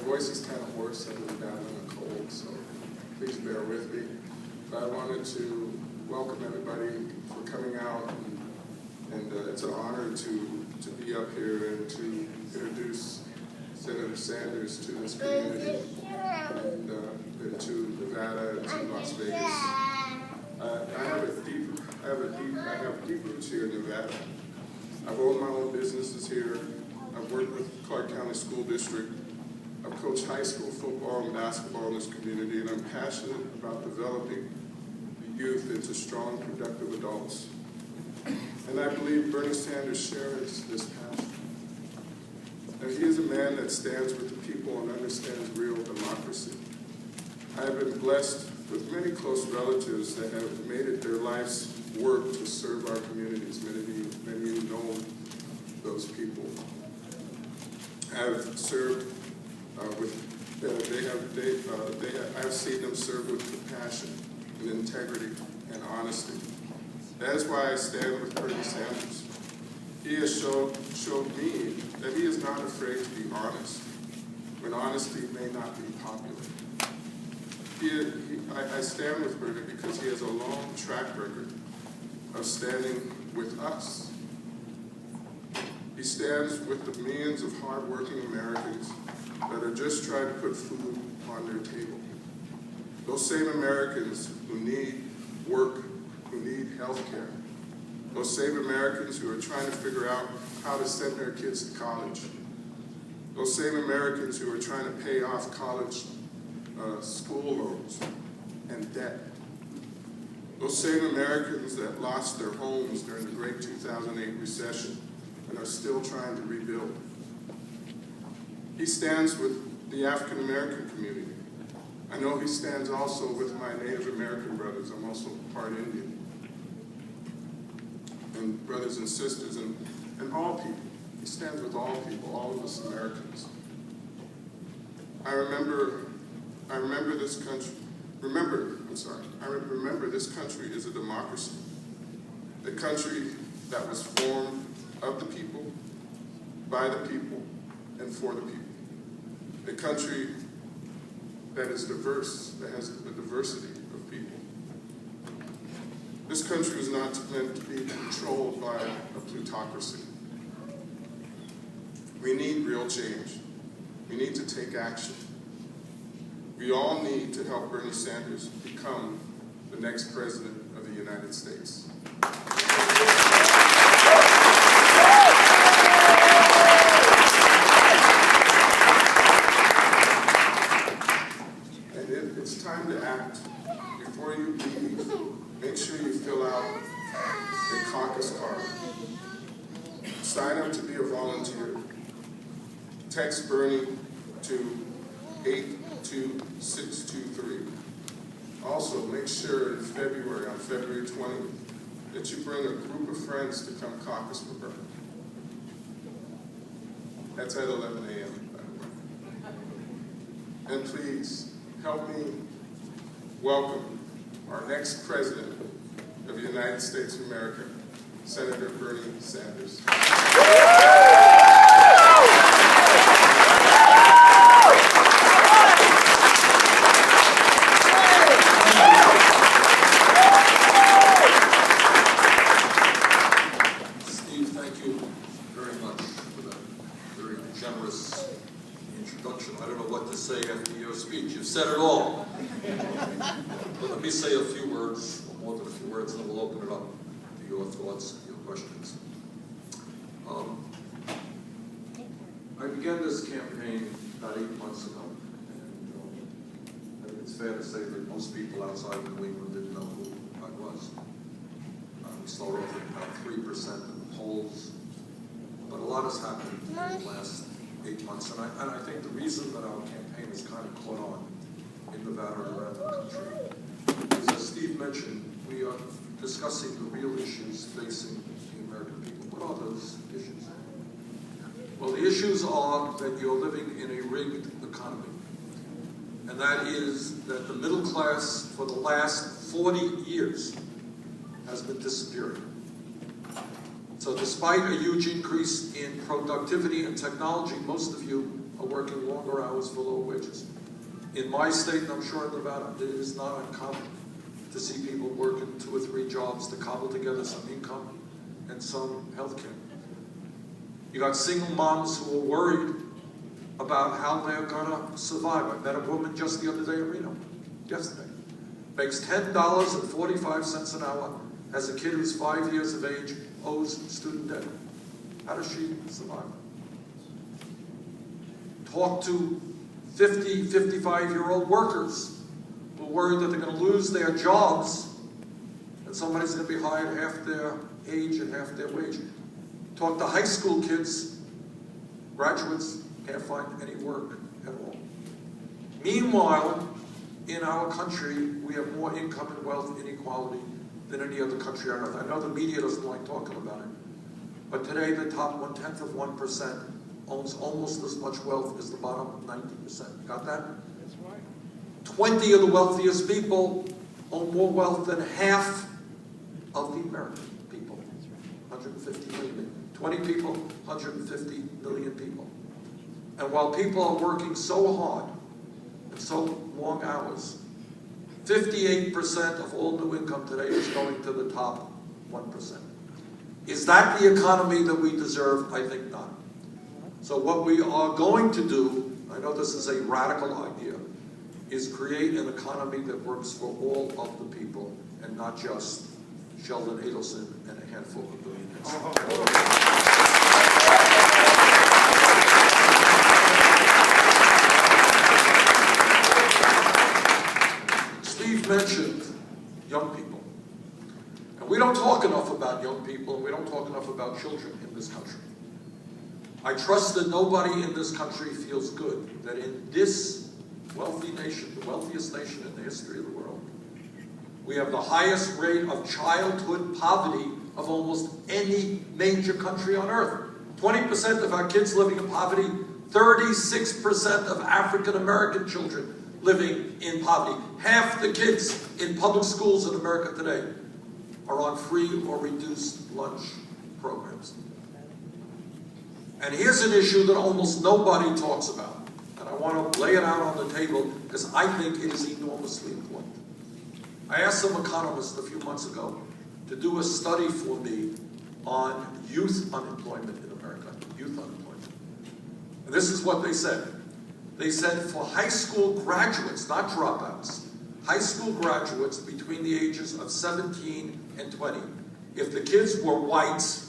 voice is kind of hoarse. I've been battling a cold, so please bear with me. But I wanted to welcome everybody for coming out, and it's an honor to be up here and to introduce Senator Sanders to this community and to Nevada and to Las Vegas. I have deep roots here in Nevada. I've owned my own businesses here. I've worked with Clark County School District. I've coached high school football and basketball in this community, and I'm passionate about developing the youth into strong, productive adults. And I believe Bernie Sanders shares this passion. And he is a man that stands with the people and understands real democracy. I have been blessed with many close relatives that have made it their life's work to serve our communities. Many of you know those people. I've served I've seen them serve with compassion and integrity and honesty. That is why I stand with Bernie Sanders. He has showed me that he is not afraid to be honest when honesty may not be popular. I stand with Bernie because he has a long track record of standing with us. He stands with the millions of hardworking Americans that are just trying to put food on their table. Those same Americans who need work, who need health care. Those same Americans who are trying to figure out how to send their kids to college. Those same Americans who are trying to pay off college school loans and debt. Those same Americans that lost their homes during the great 2008 recession and are still trying to rebuild. He stands with the African American community. I know he stands also with my Native American brothers. I'm also part Indian. And brothers and sisters, and all people. He stands with all people, all of us Americans. I remember this country. I remember this country is a democracy. A country that was formed of the people, by the people, and for the people. A country that is diverse, that has a diversity of people. This country is not meant to be controlled by a plutocracy. We need real change. We need to take action. We all need to help Bernie Sanders become the next president of the United States. And it's time to act. Before you leave, make sure you fill out a caucus card. Sign up to be a volunteer. Text Bernie to 82623. Also, make sure on February 20th, that you bring a group of friends to come caucus for Bernie. That's at 11 a.m., by the way. And please, help me welcome our next president of the United States of America, Senator Bernie Sanders. I don't know what to say after your speech. You've said it all. But let me say a few words, or more than a few words, and then we'll open it up to your thoughts and your questions. I began this campaign about 8 months ago, and I think it's fair to say that most people outside of New England didn't know who I was. We started off at about 3% in the polls, but a lot has happened in the last 8 months, and I think the reason that our campaign has kind of caught on in Nevada and around the country is, as Steve mentioned, we are discussing the real issues facing the American people. What are those issues? Well, the issues are that you're living in a rigged economy, and that is that the middle class for the last 40 years has been disappearing. So despite a huge increase in productivity and technology, most of you are working longer hours for low wages. In my state, and I'm sure in Nevada, it is not uncommon to see people working 2 or 3 jobs to cobble together some income and some health care. You got single moms who are worried about how they're gonna survive. I met a woman just the other day in Reno, yesterday. Makes $10.45 an hour, has a kid who's 5 years of age, owes student debt. How does she survive? Talk to 50, 55-year-old workers who are worried that they're going to lose their jobs and somebody's going to be hired half their age and half their wage. Talk to high school kids, graduates can't find any work at all. Meanwhile, in our country, we have more income and wealth inequality than any other country on earth. I know the media doesn't like talking about it, but today the top 1/10 of 1% owns almost as much wealth as the bottom 90%. Got that? That's right. 20 of the wealthiest people own more wealth than half of the American people. 150 million. 20 people, 150 million people. And while people are working so hard and so long hours, 58% of all new income today is going to the top 1%. Is that the economy that we deserve? I think not. So what we are going to do, I know this is a radical idea, is create an economy that works for all of the people and not just Sheldon Adelson and a handful of billionaires. Steve mentioned young people. And we don't talk enough about young people, and we don't talk enough about children in this country. I trust that nobody in this country feels good that in this wealthy nation, the wealthiest nation in the history of the world, we have the highest rate of childhood poverty of almost any major country on earth. 20% of our kids living in poverty, 36% of African American children living in poverty. Half the kids in public schools in America today are on free or reduced lunch programs. And here's an issue that almost nobody talks about. And I want to lay it out on the table because I think it is enormously important. I asked some economists a few months ago to do a study for me on youth unemployment in America, youth unemployment. And this is what they said. They said for high school graduates, not dropouts, high school graduates between the ages of 17 and 20, if the kids were whites,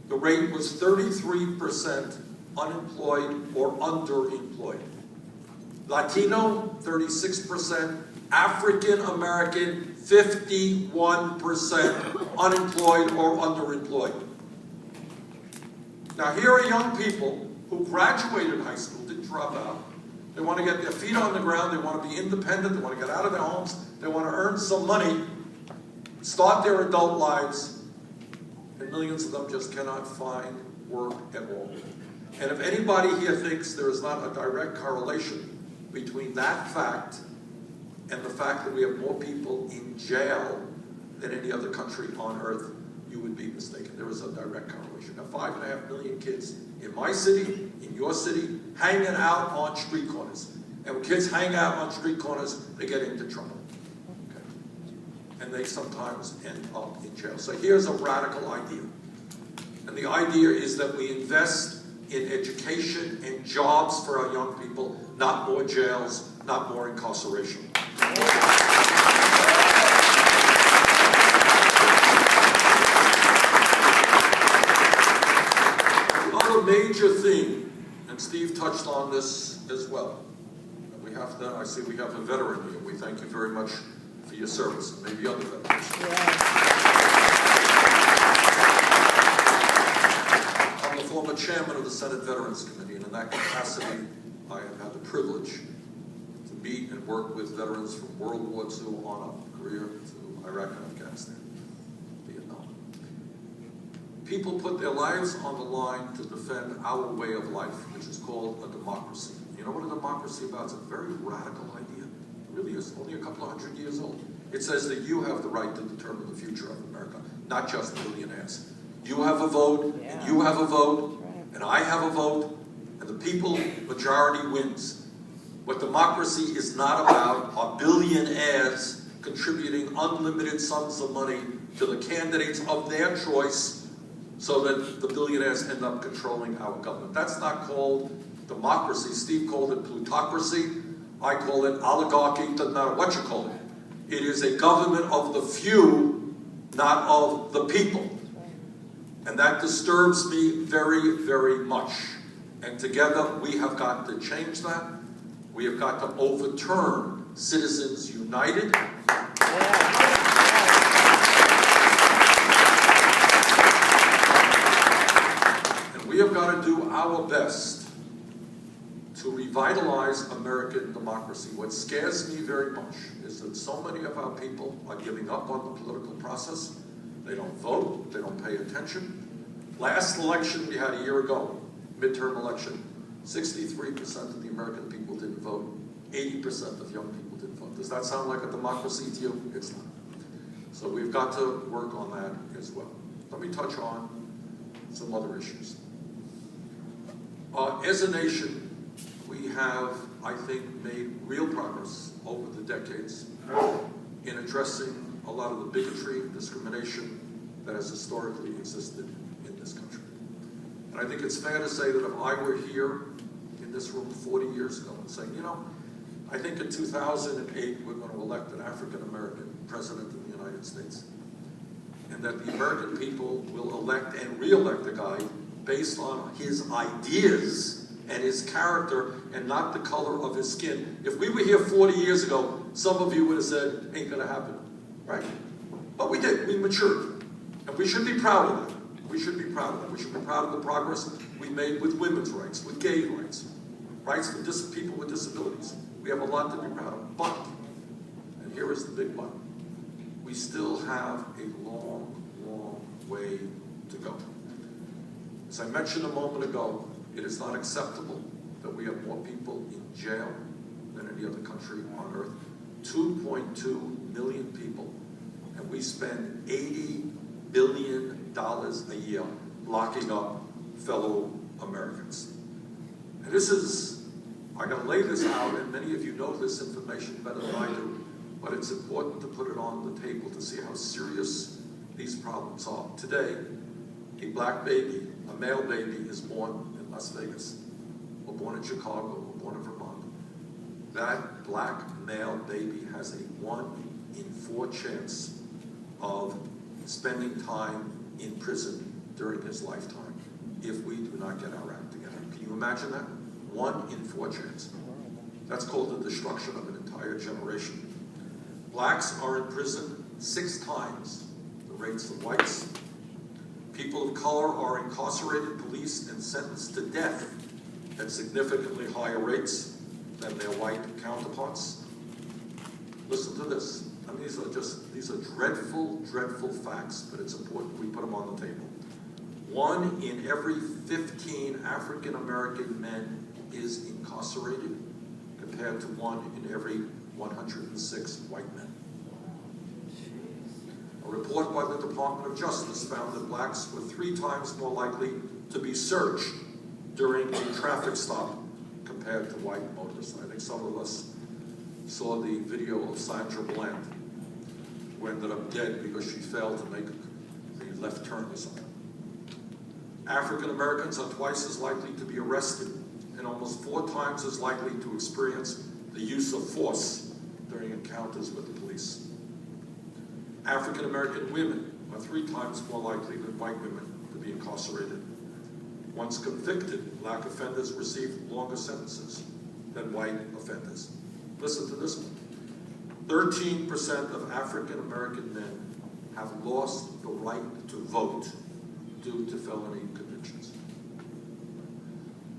the rate was 33% unemployed or underemployed. Latino, 36%. African American, 51% unemployed or underemployed. Now here are young people who graduated high school, didn't drop out. They want to get their feet on the ground, they want to be independent, they want to get out of their homes, they want to earn some money, start their adult lives, and millions of them just cannot find work at all. And if anybody here thinks there is not a direct correlation between that fact and the fact that we have more people in jail than any other country on earth, you would be mistaken. There is a direct correlation. Now, 5.5 million kids in my city, in your city, hanging out on street corners. And when kids hang out on street corners, they get into trouble. Okay? And they sometimes end up in jail. So here's a radical idea. And the idea is that we invest in education and jobs for our young people, not more jails, not more incarceration. The other major thing, and Steve touched on this as well, and we have to, I see we have a veteran here. We thank you very much for your service, and maybe other veterans. I'm the former chairman of the Senate Veterans Committee, and in that capacity, I have had the privilege to meet and work with veterans from World War II on up, Korea to Iraq and Afghanistan, Vietnam. People put their lives on the line to defend our way of life, which is called a democracy. You know what a democracy is about? It's a very radical idea. It really is. Only a couple of 100 years old. It says that you have the right to determine the future of America, not just billionaires. You have a vote, and you have a vote, and I have a vote, and the people majority wins. What democracy is not about are billionaires contributing unlimited sums of money to the candidates of their choice so that the billionaires end up controlling our government. That's not called democracy. Steve called it plutocracy. I call it oligarchy. Doesn't matter what you call it. It is a government of the few, not of the people. And that disturbs me very, very much. And together we have got to change that. We have got to overturn Citizens United. And we have got to do our best to revitalize American democracy. What scares me very much is that so many of our people are giving up on the political process. They don't vote, they don't pay attention. Last election we had a year ago, midterm election, 63% of the American people didn't vote, 80% of young people didn't vote. Does that sound like a democracy to you? It's not. So we've got to work on that as well. Let me touch on some other issues. As a nation, we have, I think, made real progress over the decades in addressing a lot of the bigotry and discrimination that has historically existed in this country. And I think it's fair to say that if I were here in this room 40 years ago and saying, you know, I think in 2008 we're going to elect an African-American president of the United States, and that the American people will elect and re-elect a guy based on his ideas and his character and not the color of his skin. If we were here 40 years ago, some of you would have said, ain't gonna happen, right? But we did, we matured. And we should be proud of that. We should be proud of that. We should be proud of the progress we made with women's rights, with gay rights, rights for people with disabilities. We have a lot to be proud of. But, and here is the big but, we still have a long, long way to go. As I mentioned a moment ago, it is not acceptable that we have more people in jail than any other country on earth. 2.2 million people, and we spend $80 billion a year locking up fellow Americans. And this is, I gotta lay this out, and many of you know this information better than I do, but it's important to put it on the table to see how serious these problems are. Today, a black baby, a male baby, is born in Las Vegas, or born in Chicago, or born in Vermont. That black male baby has a 1 in 4 chance of spending time in prison during his lifetime if we do not get our act together. Can you imagine that? 1 in 4 chance. That's called the destruction of an entire generation. Blacks are in prison 6 times the rates of whites. People of color are incarcerated, policed, and sentenced to death at significantly higher rates than their white counterparts. Listen to this. I mean, these are dreadful, dreadful facts, but it's important we put them on the table. 1 in every 15 African-American men is incarcerated, compared to 1 in every 106 white men. A report by the Department of Justice found that blacks were 3 times more likely to be searched during a traffic stop compared to white motorists. I think some of us saw the video of Sandra Bland, who ended up dead because she failed to make the left turn sign. African Americans are twice as likely to be arrested and almost 4 times as likely to experience the use of force during encounters with the police. African American women are 3 times more likely than white women to be incarcerated. Once convicted, black offenders receive longer sentences than white offenders. Listen to this one. 13% of African American men have lost the right to vote due to felony convictions.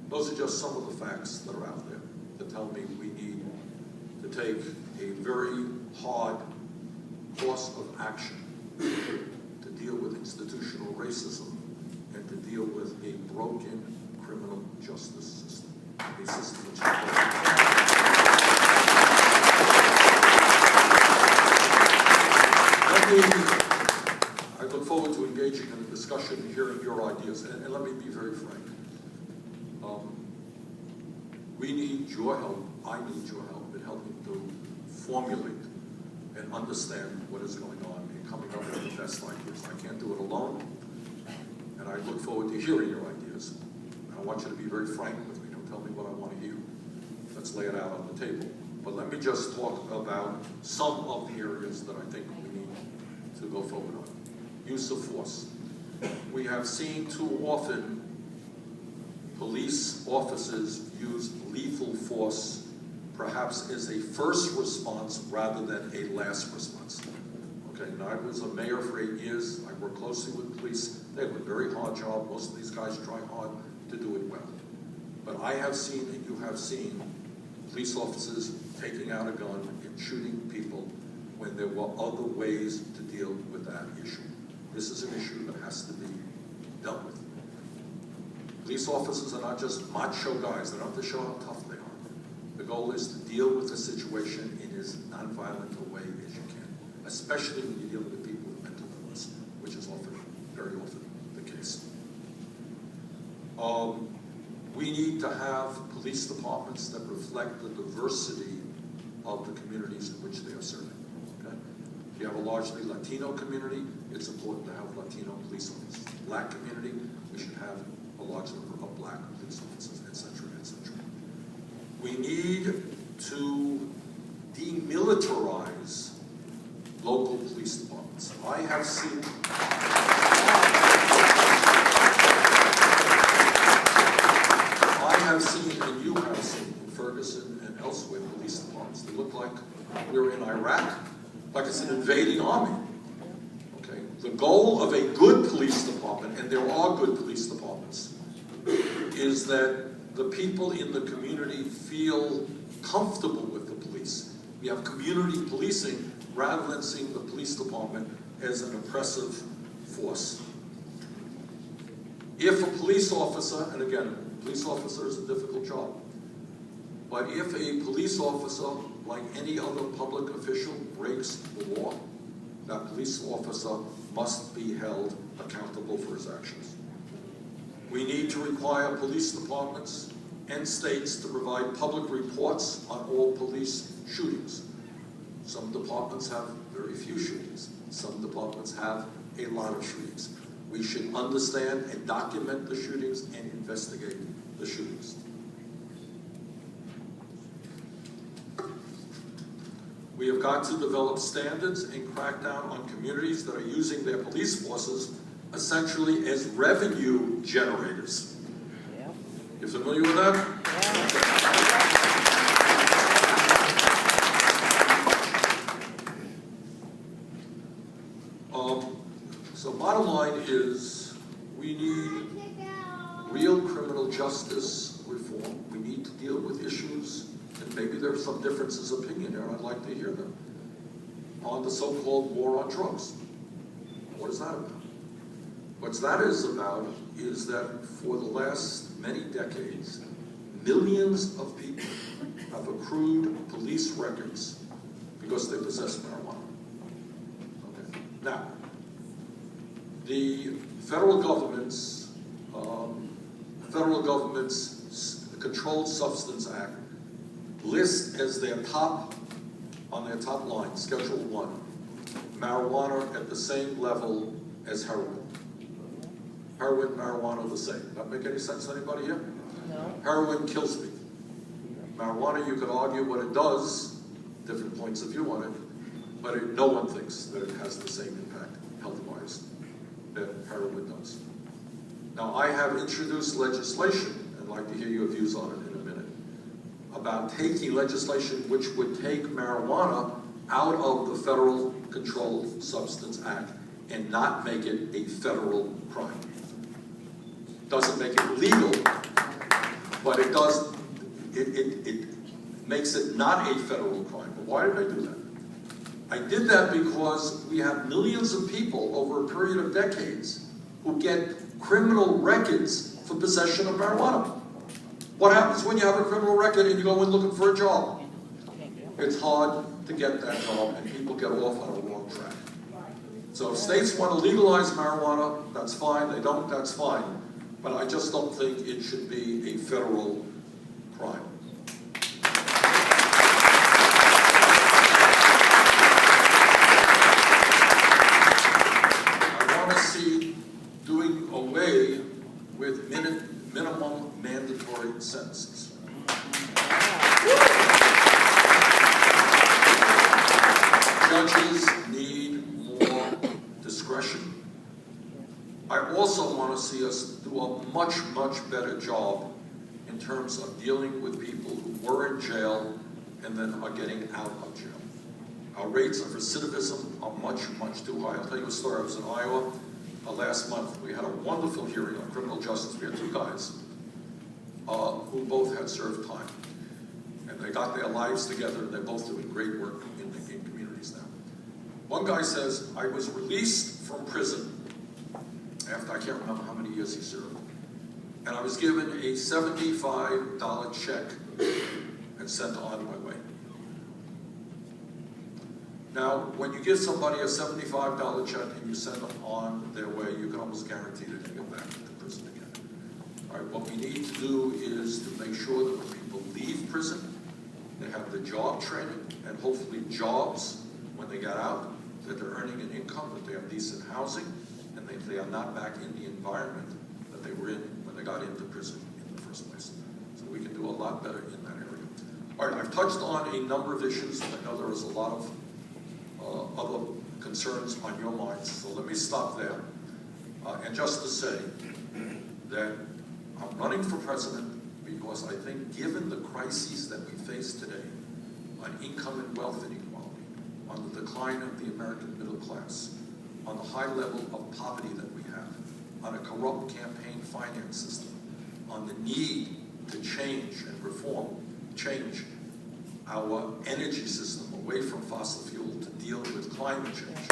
Those are just some of the facts that are out there that tell me we need to take a very hard course of action to deal with institutional racism and to deal with a broken criminal justice system. A system which I look forward to engaging in a discussion and hearing your ideas, and let me be very frank. We need your help, I need your help in helping to formulate and understand what is going on and coming up with the best ideas. I can't do it alone, and I look forward to hearing your ideas. And I want you to be very frank with me. Don't tell me what I want to hear. Let's lay it out on the table. But let me just talk about some of the areas that I think we need to go forward on. Use of force. We have seen too often police officers use lethal force perhaps as a first response rather than a last response. Okay, now I was a mayor for 8 years. I worked closely with police. They have a very hard job. Most of these guys try hard to do it well. But I have seen, and you have seen, police officers taking out a gun and shooting people when there were other ways to deal with that issue. This is an issue that has to be dealt with. Police officers are not just macho guys. They don't have to show how tough they are. The goal is to deal with the situation in as nonviolent a way as you can, especially when you're dealing with people with mental illness, which is often, very often, the case. We need to have police departments that reflect the diversity of the communities in which they are serving. Okay? If you have a largely Latino community, it's important to have Latino police officers. Black community, we should have a large number of black police officers, etc., etc. We need to demilitarize local police departments. I have seen and you have seen in Ferguson and elsewhere police departments that look like we're in Iraq, like it's an invading army. Okay? The goal of a good police department, and there are good police departments, is that the people in the community feel comfortable with the police. We have community policing rather than seeing the police department as an oppressive force. If a police officer, and again, police officer is a difficult job, but if a police officer, like any other public official, breaks the law, that police officer must be held accountable for his actions. We need to require police departments and states to provide public reports on all police shootings. Some departments have very few shootings. Some departments have a lot of shootings. We should understand and document the shootings and investigate the shootings. We have got to develop standards and crack down on communities that are using their police forces essentially as revenue generators. Yeah. You familiar with that? Yeah. So bottom line is we need real criminal justice reform. We need to deal with issues, and maybe there are some differences of opinion there, and I'd like to hear them, on the so-called war on drugs. What is that about? What that is about is that for the last many decades, millions of people have accrued police records because they possess marijuana. Okay. Now, the federal government's Controlled Substance Act lists as their top, on their top line, Schedule 1, marijuana at the same level as heroin. Heroin and marijuana are the same. Does that make any sense to anybody here? No. Heroin kills people. Marijuana, you could argue what it does, different points of view on it, but no one thinks that it has the same impact health-wise that heroin does. Now, I have introduced legislation, and I'd like to hear your views on it in a minute, about taking legislation which would take marijuana out of the Federal Controlled Substance Act and not make it a federal crime. Doesn't make it legal, but it does, it makes it not a federal crime. But why did I do that? I did that because we have millions of people over a period of decades who get criminal records for possession of marijuana. What happens when you have a criminal record and you go in looking for a job? It's hard to get that job, and people get off on a wrong track. So if states want to legalize marijuana, that's fine. They don't, that's fine. But I just don't think it should be a federal crime. with minimum mandatory sentences. Judges need more discretion. I also want to see us do a much, much better job in terms of dealing with people who were in jail and then are getting out of jail. Our rates of recidivism are much, much too high. I'll tell you a story. I was in Iowa last month. We had a wonderful hearing on criminal justice. We had two guys who both had served time. And they got their lives together, and they're both doing great work in communities now. One guy says, I was released from prison after I can't remember how many years he served. And I was given a $75 check and sent on my way. Now, when you give somebody a $75 check and you send them on their way, you can almost guarantee that they get back into prison again. All right, what we need to do is to make sure that when people leave prison, they have the job training and hopefully jobs when they get out, that they're earning an income, that they have decent housing, and that they are not back in the environment that they were in when they got into prison in the first place. So we can do a lot better in that area. All right, I've touched on a number of issues. I know there is a lot of other concerns on your minds, so let me stop there. And just to say that I'm running for president because I think given the crises that we face today on income and wealth inequality, on the decline of the American middle class, on the high level of poverty that we have, on a corrupt campaign finance system, on the need to change and reform, change our energy system away from fossil fuel to deal with climate change.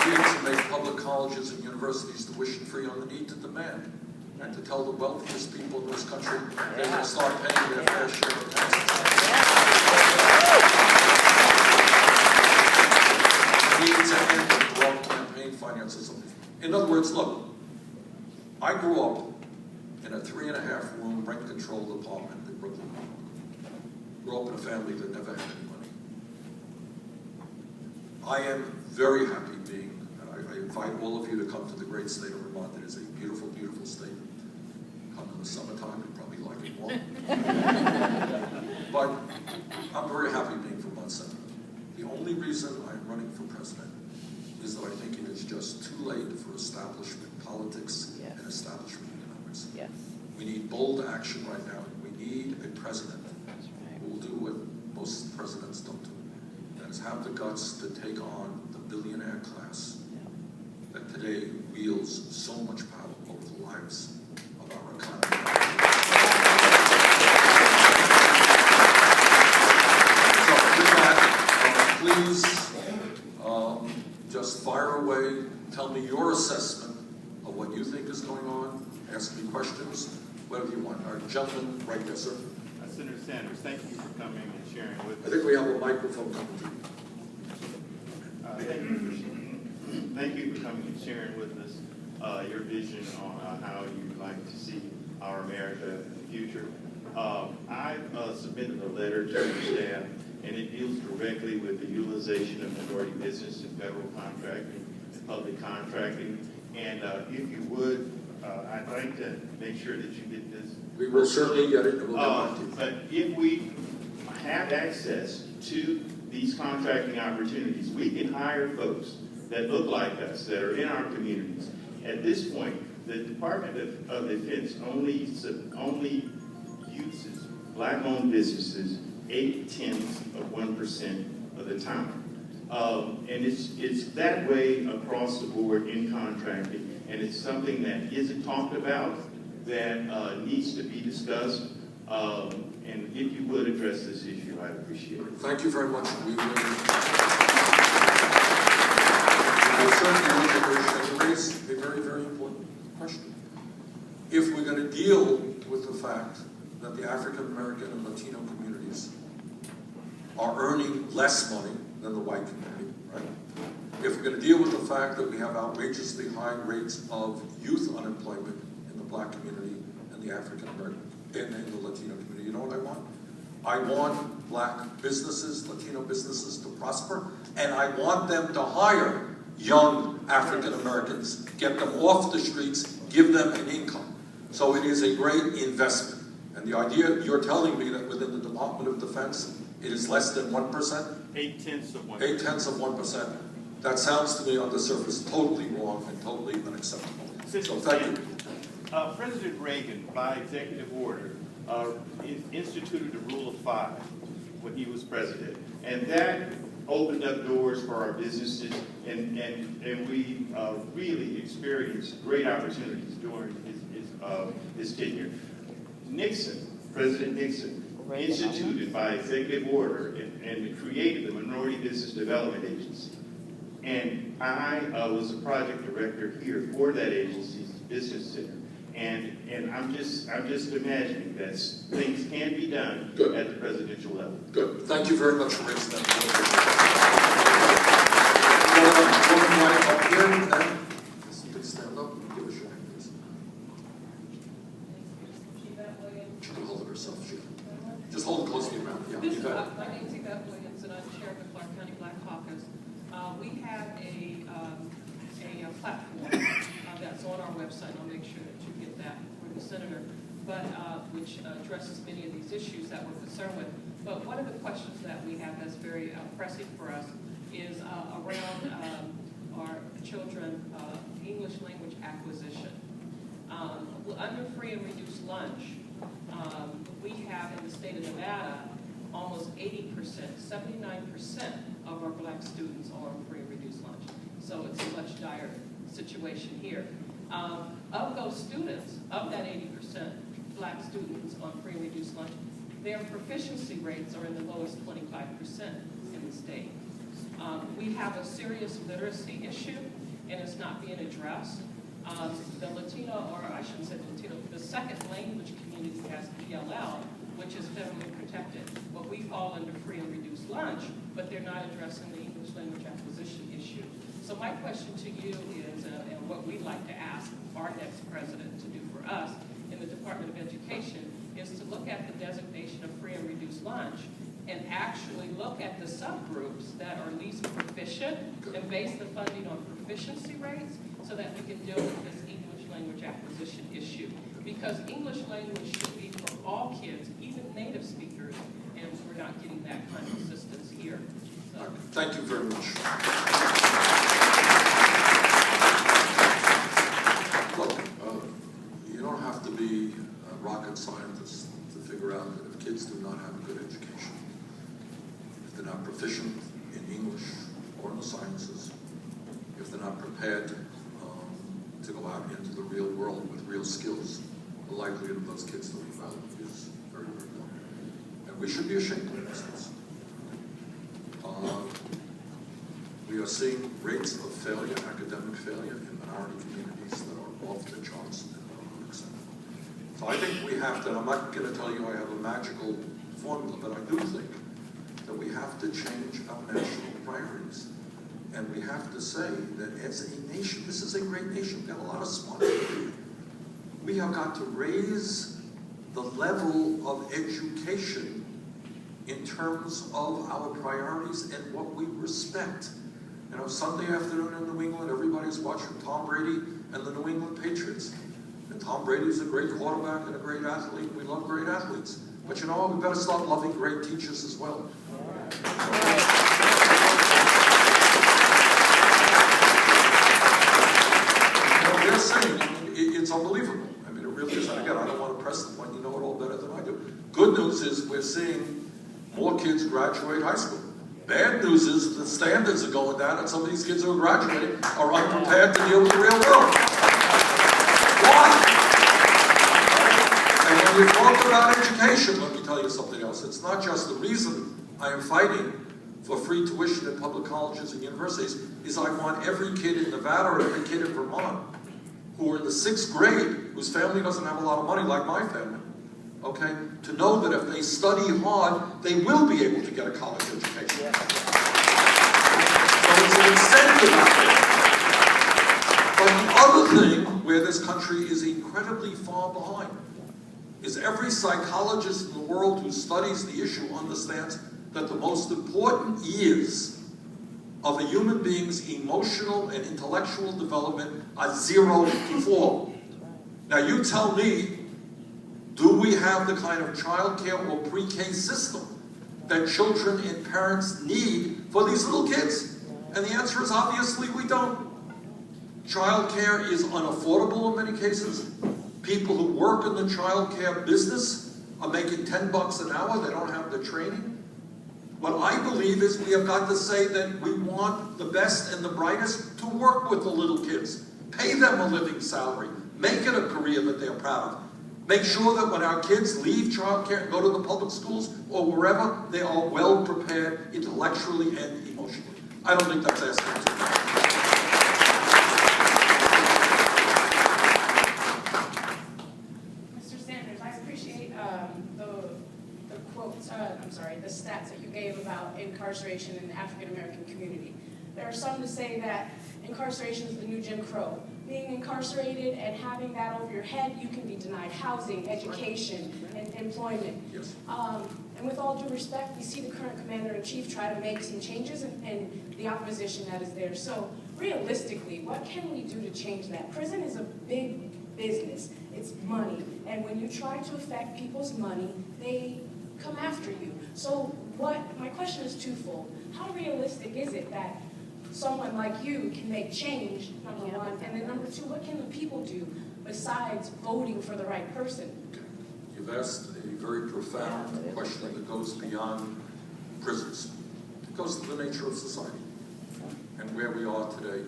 We need to make public colleges and universities tuition-free on the need to demand, and to tell the wealthiest people in this country they're going to start paying their fair share of taxes. We need to end the corrupt campaign finance system. In other words, look, I grew up in a 3.5-room rent-controlled apartment in Brooklyn. Grew up in a family that never had any money. I am very happy being, and I invite all of you to come to the great state of Vermont. It is a beautiful, beautiful state. Come in the summertime, you probably like it more. But I'm very happy being Vermont Senator. The only reason I'm running for president is that I think it is just too late for establishment politics and establishment economics. Yes. We need bold action right now. We need a president who will do what most presidents don't do. That is have the guts to take on the billionaire class that today wields so much power over the lives of our economy. So with that, please just fire away. Tell me your assessment of what you think is going on. Ask me questions, whatever you want. Our gentleman right there, sir. Senator Sanders, thank you for coming and sharing with us. I think we have a microphone coming to you. Thank you for coming and sharing with us your vision on how you'd like to see our America in the future. I've submitted a letter to your staff, and it deals directly with the utilization of minority business in federal contracting and public contracting. And if you would, I'd like to make sure that you get this. We will certainly get it. We'll but if we have access to these contracting opportunities, we can hire folks that look like us, that are in our communities. At this point, the Department of Defense only uses black-owned businesses 0.8% of the time. And it's that way across the board in contracting, and it's something that isn't talked about, that needs to be discussed, and if you would address this issue, I'd appreciate it. Thank you very much. We certainly raise a very, very important question. If we're going to deal with the fact that the African American and Latino communities are earning less money than the white community, right? If we're going to deal with the fact that we have outrageously high rates of youth unemployment in the black community and the African American and in the Latino community, you know what I want? I want black businesses, Latino businesses to prosper, and I want them to hire young African Americans, get them off the streets, give them an income. So it is a great investment. And the idea, you're telling me that within the Department of Defense, it is less than 1%? 0.8%. 0.8%. That sounds to me on the surface totally wrong and totally unacceptable. So thank you. President Reagan, by executive order, instituted the Rule of Five when he was president. And that opened up doors for our businesses, and we really experienced great opportunities during his tenure. President Nixon, instituted by executive order and created the Minority Business Development Agency. And I was a project director here for that agency's business center. And I'm just imagining that things can be done at the presidential level. Good. Thank you very much for raising that. Right up here, and you can stand up and give us your hand, please. She can hold it herself. Just hold it close to your mouth. Yeah, you got it. My name is Yvette Williams, and I'm chair of the Clark County Black Caucus. We have a platform that's on our website. I'll make sure that you get that for the senator, but which addresses many of these issues that we're concerned with. But one of the questions that we have that's very pressing for us is around our children English language acquisition. Under free and reduced lunch, we have in the state of Nevada almost 80%, 79% of our black students are on free and reduced lunch. So it's a much dire situation here. Of those students, of that 80% black students on free and reduced lunch, their proficiency rates are in the lowest 25% in the state. We have a serious literacy issue, and it's not being addressed. The Latino, or I shouldn't say Latino, the second language community has PLL, which is federally protected. But we fall under free and reduced lunch, but they're not addressing the English language acquisition issue. So my question to you is, and what we'd like to ask our next president to do for us in the Department of Education, is to look at the designation of free and reduced lunch and actually look at the subgroups that are least proficient and base the funding on proficiency rates so that we can deal with this English language acquisition issue. Because English language should be for all kids, even native speakers, and we're not getting that kind of assistance here. So. Thank you very much. Look, you don't have to be a rocket scientist to figure out that if kids do not have a good education, if they're not proficient in English or in the sciences, if they're not prepared to go out into the real world with real skills, the likelihood of those kids doing well is very, very low. And we should be ashamed of ourselves. We are seeing rates of failure, academic failure, in minority communities that are off the charts and are unacceptable. So I think we have to, and I'm not going to tell you I have a magical formula, but I do think that we have to change our national priorities. And we have to say that as a nation, this is a great nation, we've got a lot of smart people. We have got to raise the level of education in terms of our priorities and what we respect. You know, Sunday afternoon in New England, everybody's watching Tom Brady and the New England Patriots. And Tom Brady's a great quarterback and a great athlete. We love great athletes. But you know what? We better start loving great teachers as well. They're saying, it's unbelievable. I mean, it really is. And again, I don't want to press the point. You know it all better than I do. Good news is we're seeing more kids graduate high school. Bad news is the standards are going down, and some of these kids who are graduating are unprepared to deal with the real world. Why? And when you talk about education, let me tell you something else. It's not just the reason I am fighting for free tuition at public colleges and universities is I want every kid in Nevada or every kid in Vermont who are in the 6th grade, whose family doesn't have a lot of money like my family, okay, to know that if they study hard, they will be able to get a college education. Yeah. So it's an incentive out there. But the other thing where this country is incredibly far behind is every psychologist in the world who studies the issue understands that the most important is of a human being's emotional and intellectual development are 0 to 4. Now you tell me, do we have the kind of child care or pre-K system that children and parents need for these little kids? And the answer is obviously we don't. Child care is unaffordable in many cases. People who work in the child care business are making $10 an hour. They don't have the training. What I believe is we have got to say that we want the best and the brightest to work with the little kids. Pay them a living salary. Make it a career that they're proud of. Make sure that when our kids leave childcare and go to the public schools or wherever, they are well prepared intellectually and emotionally. I don't think that's asking too much. Mr. Sanders, I appreciate the quotes, the stats that you gave about incarceration in the African American community. There are some to say that incarceration is the new Jim Crow. Being incarcerated and having that over your head, you can be denied housing, education, and employment. Yes. And with all due respect, we see the current commander-in-chief try to make some changes and the opposition that is there. So realistically, what can we do to change that? Prison is a big business. It's money. And when you try to affect people's money, they come after you. So my question is twofold. How realistic is it that someone like you can make change, number one, and then number two, what can the people do besides voting for the right person? You've asked a very profound question that goes beyond prisons. It goes to the nature of society and where we are today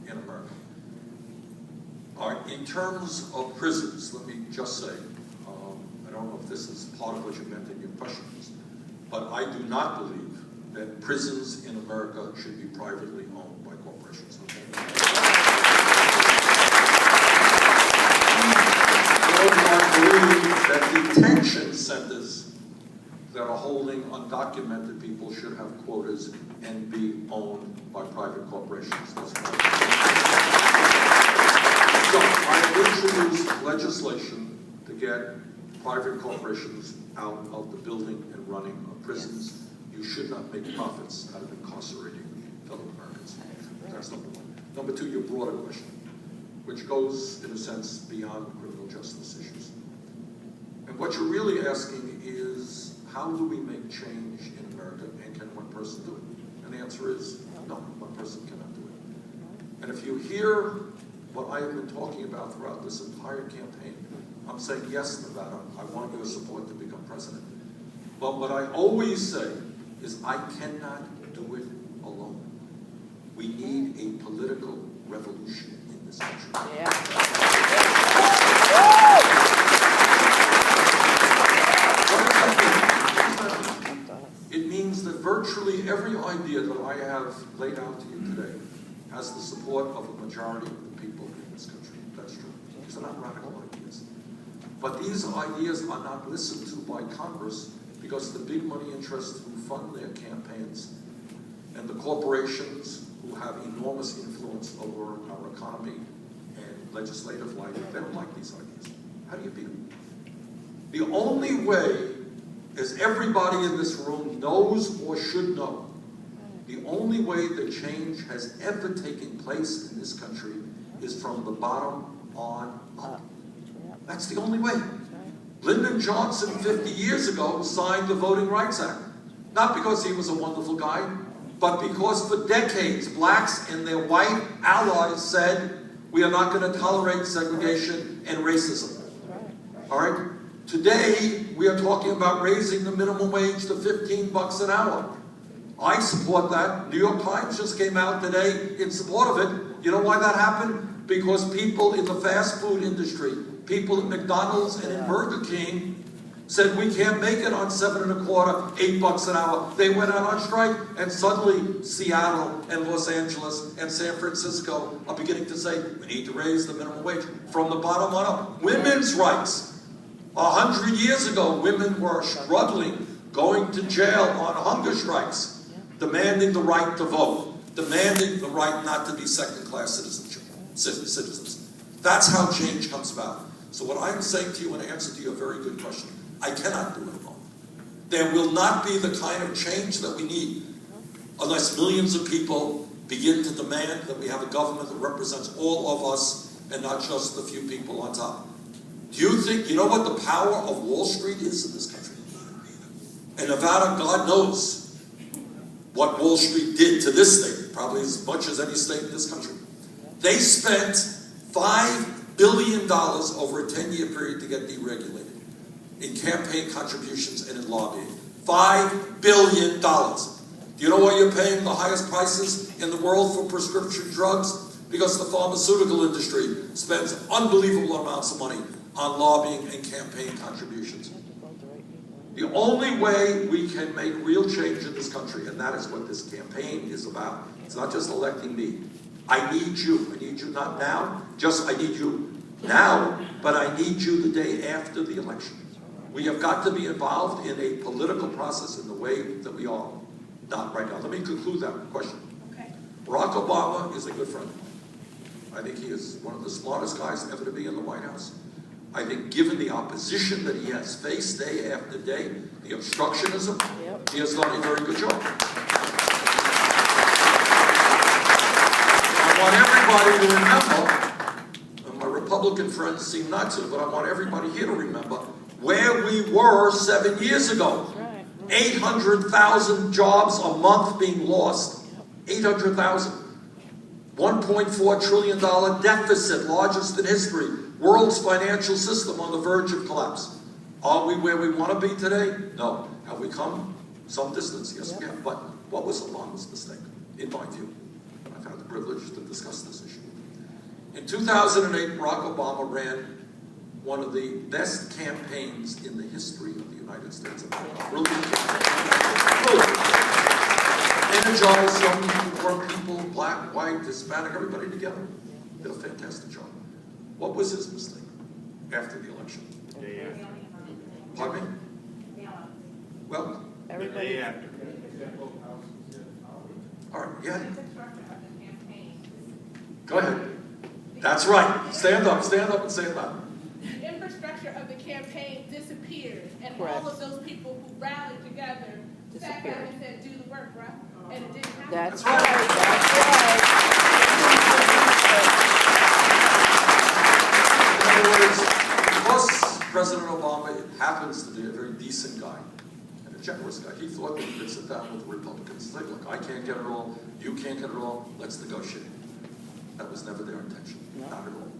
in America. In terms of prisons, let me just say, I don't know if this is part of what you meant in your questions, but I do not believe that prisons in America should be privately owned by corporations. I believe that detention centers that are holding undocumented people should have quotas and be owned by private corporations. That's so I introduced legislation to get private corporations out of the building and running of prisons. You should not make profits out of incarcerating fellow Americans. That's number one. Number two, your broader question, which goes, in a sense, beyond criminal justice issues. And what you're really asking is, how do we make change in America, and can one person do it? And the answer is, no, one person cannot do it. And if you hear what I have been talking about throughout this entire campaign, I'm saying, yes, Nevada, I want your support to become president. But what I always say is I cannot do it alone. We need a political revolution in this country. Yeah. It means that virtually every idea that I have laid out to you today has the support of a majority of the people in this country. That's true. These are not radical ideas. But these ideas are not listened to by Congress because the big money interests who fund their campaigns and the corporations who have enormous influence over our economy and legislative life, they don't like these ideas. How do you beat them? The only way, as everybody in this room knows or should know, the only way that change has ever taken place in this country is from the bottom on up. That's the only way. Lyndon Johnson, 50 years ago, signed the Voting Rights Act. Not because he was a wonderful guy, but because for decades, blacks and their white allies said, we are not going to tolerate segregation and racism. All right? Today, we are talking about raising the minimum wage to $15 an hour. I support that. New York Times just came out today in support of it. You know why that happened? Because people in the fast food industry, people at McDonald's and in Burger King said we can't make it on $7.25, $8 an hour. They went out on strike, and suddenly Seattle and Los Angeles and San Francisco are beginning to say we need to raise the minimum wage from the bottom on up. Women's rights. 100 years ago, women were struggling, going to jail on hunger strikes, demanding the right to vote, demanding the right not to be second-class citizens. That's how change comes about. So what I'm saying to you in answer to your very good question, I cannot do it alone. There will not be the kind of change that we need unless millions of people begin to demand that we have a government that represents all of us and not just the few people on top. Do you think, you know what the power of Wall Street is in this country? In Nevada, God knows what Wall Street did to this state, probably as much as any state in this country. They spent $5 billion over a 10-year period to get deregulated in campaign contributions and in lobbying. $5 billion. Do you know why you're paying the highest prices in the world for prescription drugs? Because the pharmaceutical industry spends unbelievable amounts of money on lobbying and campaign contributions. The only way we can make real change in this country, and that is what this campaign is about. It's not just electing me. I need you. I need you not now, just I need you now, but I need you the day after the election. We have got to be involved in a political process in the way that we are not right now. Let me conclude that question. Okay. Barack Obama is a good friend. I think he is one of the smartest guys ever to be in the White House. I think given the opposition that he has faced day after day, the obstructionism, he has done a very good job. I want everybody to remember, and my Republican friends seem not to, but I want everybody here to remember where we were 7 years ago. 800,000 jobs a month being lost. 800,000. $1.4 trillion deficit, largest in history. World's financial system on the verge of collapse. Are we where we want to be today? No. Have we come some distance? Yes, we have. But what was Obama's mistake, in my view? I've had the privilege to discuss this issue. In 2008, Barack Obama ran one of the best campaigns in the history of the United States. Brilliant campaign. Energized young people, poor people, black, white, Hispanic, everybody together. Did a fantastic job. What was his mistake after the election? Pardon me? Well, Everybody after. all right, yeah. Go ahead. That's right. Stand up and say it loud. The infrastructure of the campaign disappeared, and all of those people who rallied together sat down and said, "Do the work, right?" And it didn't happen. That's right. right. That's In other words, because President Obama happens to be a very decent guy and a generous guy, he thought that he could sit down with the Republicans and say, look, I can't get it all, you can't get it all, let's negotiate. That was never their intention, not at all.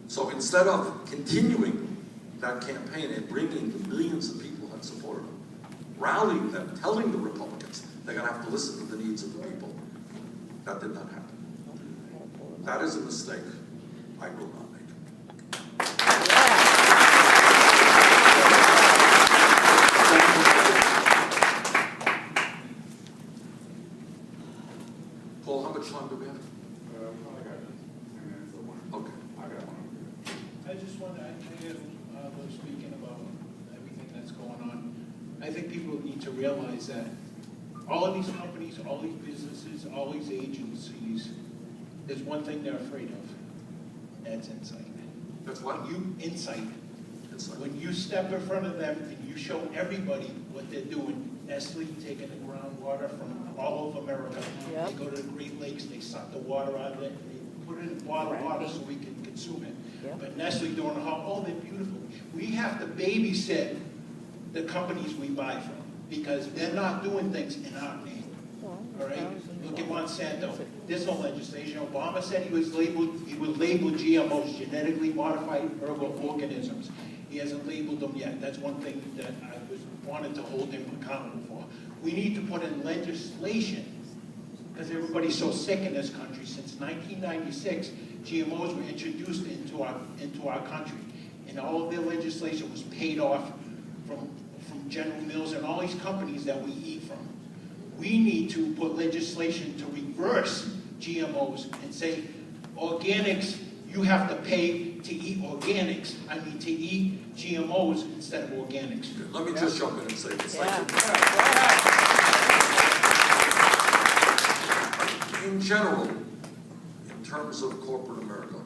So instead of continuing that campaign and bringing the millions of people that supported him, rallying them, telling the Republicans they're going to have to listen to the needs of the people, that did not happen. That is a mistake I will not make. Paul, how much time do we have? Okay. I just want to, was speaking about everything that's going on. I think people need to realize that all of these companies, all these businesses, all these agencies, there's one thing they're afraid of. That's insight. That's what? Insight. Insight. When you step in front of them and you show everybody what they're doing, Nestle taking the groundwater from all over America. Yep. They go to the Great Lakes, they suck the water out of it, they put it in bottled water so we can consume it. Yep. But Nestle doing the whole, oh, they're beautiful. We have to babysit the companies we buy from because they're not doing things in our name. All right? Look at Monsanto. There's no legislation. Obama said he would label GMOs, genetically modified herbal organisms. He hasn't labeled them yet. That's one thing that I wanted to hold him accountable for. We need to put in legislation because everybody's so sick in this country. Since 1996, GMOs were introduced into our country, and all of their legislation was paid off from General Mills and all these companies that we eat from. We need to put legislation to reverse GMOs and say, organics, you have to pay to eat organics. I mean, to eat GMOs instead of organics. Let me just jump in and say this. In general, in terms of corporate America,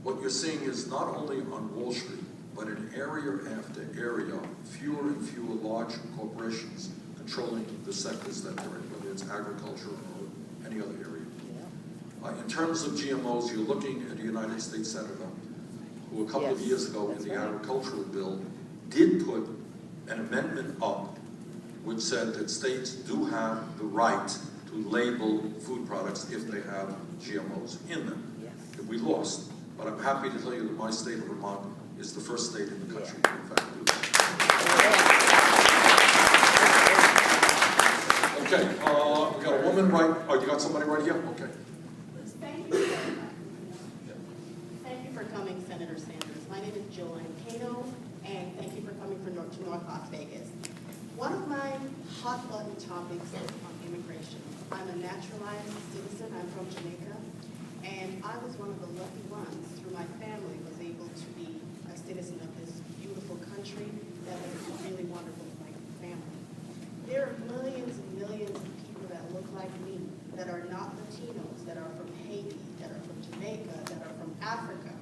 what you're seeing is not only on Wall Street, but in area after area, fewer and fewer large corporations controlling the sectors that they're in, whether it's it's agriculture or any other area. In terms of GMOs, you're looking at a United States Senator who a couple of years ago in the agricultural bill did put an amendment up which said that states do have the right to label food products if they have GMOs in them. We lost, but I'm happy to tell you that my state of Vermont is the first state in the country to in fact do that. Okay, we got a woman right, oh, you got somebody right here? Okay. Thank you. Thank you for coming, Senator Sanders. My name is Joanne Cano, and thank you for coming to North Las Vegas. One of my hot button topics is on immigration. I'm a naturalized citizen. I'm from Jamaica, and I was one of the lucky ones through my family was able to be a citizen of this beautiful country that is really wonderful for my family. There are millions and millions of people that look like me, that are not Latinos, that are from Haiti, that are from Jamaica, that are from Africa,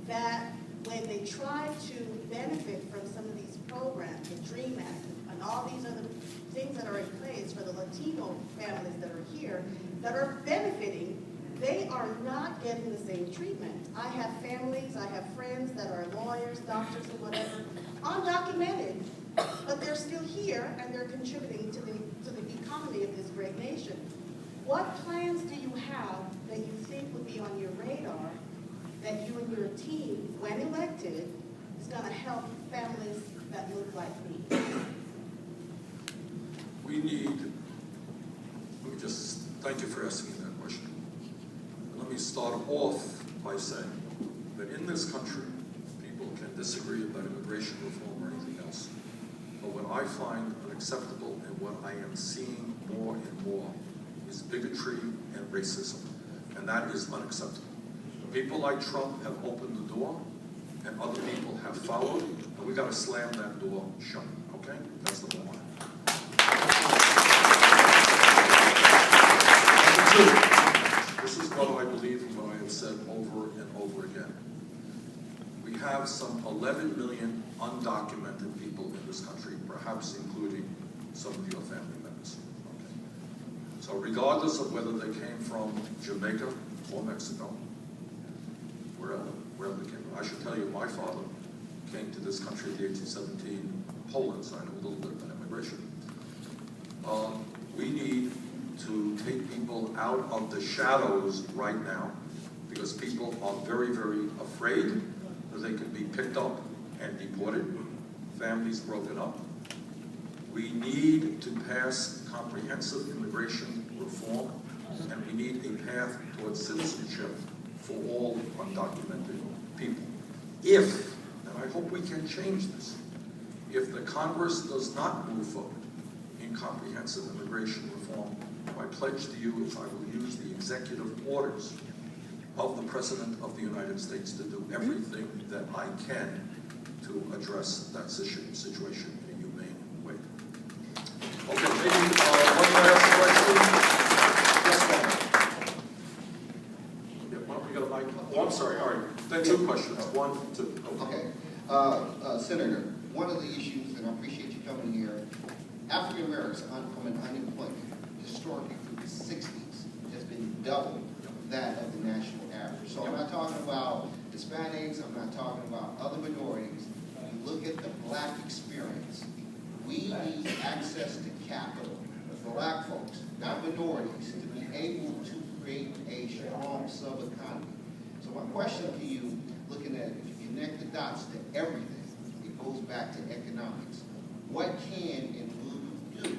that when they try to benefit from some of these programs, the DREAM Act, and all these other things that are in place for the Latino families that are here, that are benefiting, they are not getting the same treatment. I have families, I have friends that are lawyers, doctors, and whatever, undocumented, but they're still here and they're contributing to the economy of this great nation. What plans do you have that you think would be on your radar that you and your team, when elected, is going to help families that look like me? We need, let me just, thank you for asking that question. Let me start off by saying that in this country, people can disagree about immigration reform or anything else. But what I find unacceptable and what I am seeing more and more is bigotry and racism. And that is unacceptable. People like Trump have opened the door, and other people have followed, and we got to slam that door shut, okay? That's the one. Number two, this is what I believe and what I have said over and over again. We have some 11 million undocumented people in this country, perhaps including some of your family members. Okay. So regardless of whether they came from Jamaica or Mexico, wherever they came from. I should tell you, my father came to this country at the age of 17, Poland, so I know a little bit about immigration. We need to take people out of the shadows right now because people are very, very afraid that they could be picked up and deported, families broken up. We need to pass comprehensive immigration reform, and we need a path towards citizenship for all undocumented people. If, and I hope we can change this, if the Congress does not move forward in comprehensive immigration reform, my pledge to you is I will use the executive orders of the President of the United States to do everything that I can to address that situation in a humane way. Okay, maybe one last question. Yes, ma'am. Yeah, why don't we get a mic? Oh, I'm sorry, all right. Then two questions, one, two. Okay. Senator, one of the issues, and I appreciate you coming here, African Americans' unemployment historically through the 60s has been double that of the national average. So I'm not talking about Hispanics, I'm not talking about other minorities. When you look at the black experience, we need access to capital for black folks, not minorities, to be able to create a strong sub-economy. So my question to you, looking at, if you connect the dots to everything, it goes back to economics. What can and will you do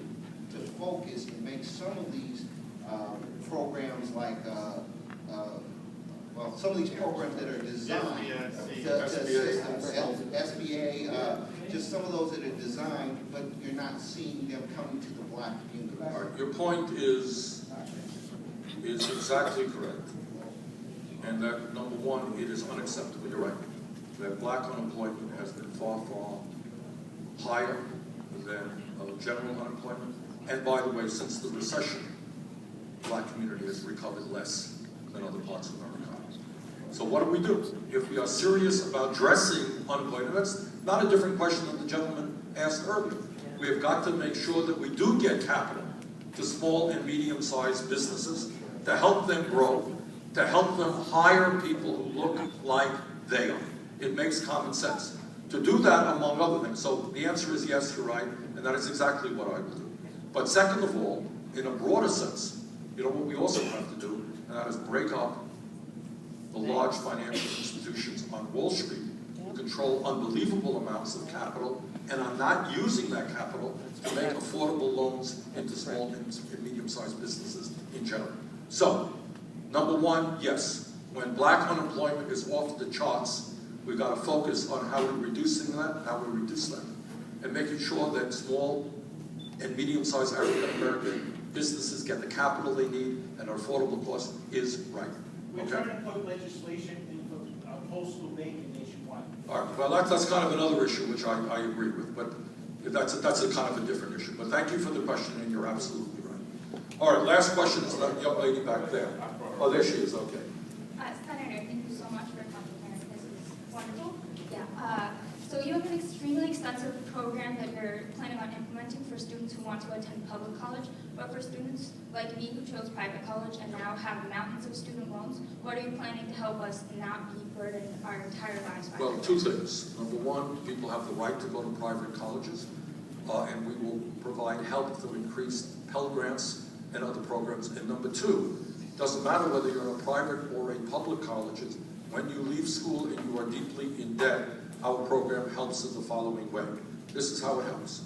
to focus and make some of these programs like, well, some of these programs that are designed to assist SBA, just some of those that are designed, but you're not seeing them coming to the black community. All right, your point is exactly correct. And that, number one, it is unacceptable, you're right, that black unemployment has been far, far higher than general unemployment. And by the way, since the recession, black community has recovered less than other parts of America. So what do? If we are serious about addressing unemployment, that's not a different question than the gentleman asked earlier. We have got to make sure that we do get capital to small and medium-sized businesses, to help them grow, to help them hire people who look like they are. It makes common sense. To do that, among other things. So the answer is yes, you're right, and that is exactly what I will do. But second of all, in a broader sense, you know what we also have to do, and that is break up the large financial institutions on Wall Street who control unbelievable amounts of capital and are not using that capital to make affordable loans into small and medium-sized businesses in general. So, number one, yes, when black unemployment is off the charts, we've got to focus on how we're reducing that, how we reduce that, and making sure that small and medium-sized African-American businesses get the capital they need and an affordable cost is right. We're trying to put legislation in for postal banking nationwide. All right, well, that's kind of another issue which I agree with, but that's a kind of a different issue. But thank you for the question, and you're absolutely right. All right, last question is that young lady back there. Oh, there she is, okay. Senator, thank you so much for coming here. This is wonderful. Yeah. So you have an extremely extensive program that you're planning on implementing for students who want to attend public college, but for students like me who chose private college and now have mountains of student loans, what are you planning to help us not be burdened our entire lives by? Well, two things. Number one, people have the right to go to private colleges, and we will provide help through increased Pell Grants and other programs. And number two, it doesn't matter whether you're in a private or a public college, when you leave school and you are deeply in debt, our program helps in the following way. This is how it helps.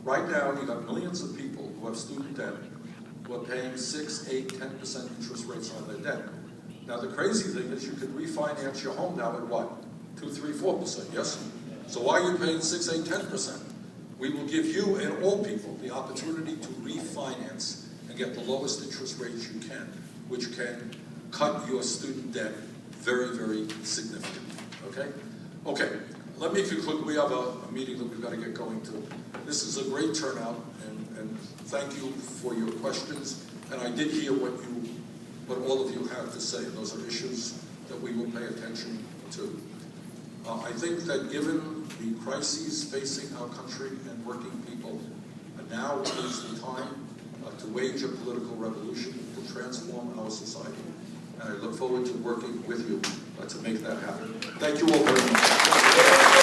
Right now, you got millions of people who have student debt who are paying 6, 8, 10% interest rates on their debt. Now, the crazy thing is you can refinance your home now at what? 2, 3, 4%, yes? So why are you paying 6, 8, 10%? We will give you and all people the opportunity to refinance and get the lowest interest rates you can, which can cut your student debt very, very significantly, okay? Okay, let me conclude. We have a meeting that we've got to get going to. This is a great turnout, and thank you for your questions. And I did hear what all of you have to say. Those are issues that we will pay attention to. I think that given the crises facing our country and working people, now is the time to wage a political revolution to transform our society. And I look forward to working with you to make that happen. Thank you all very much.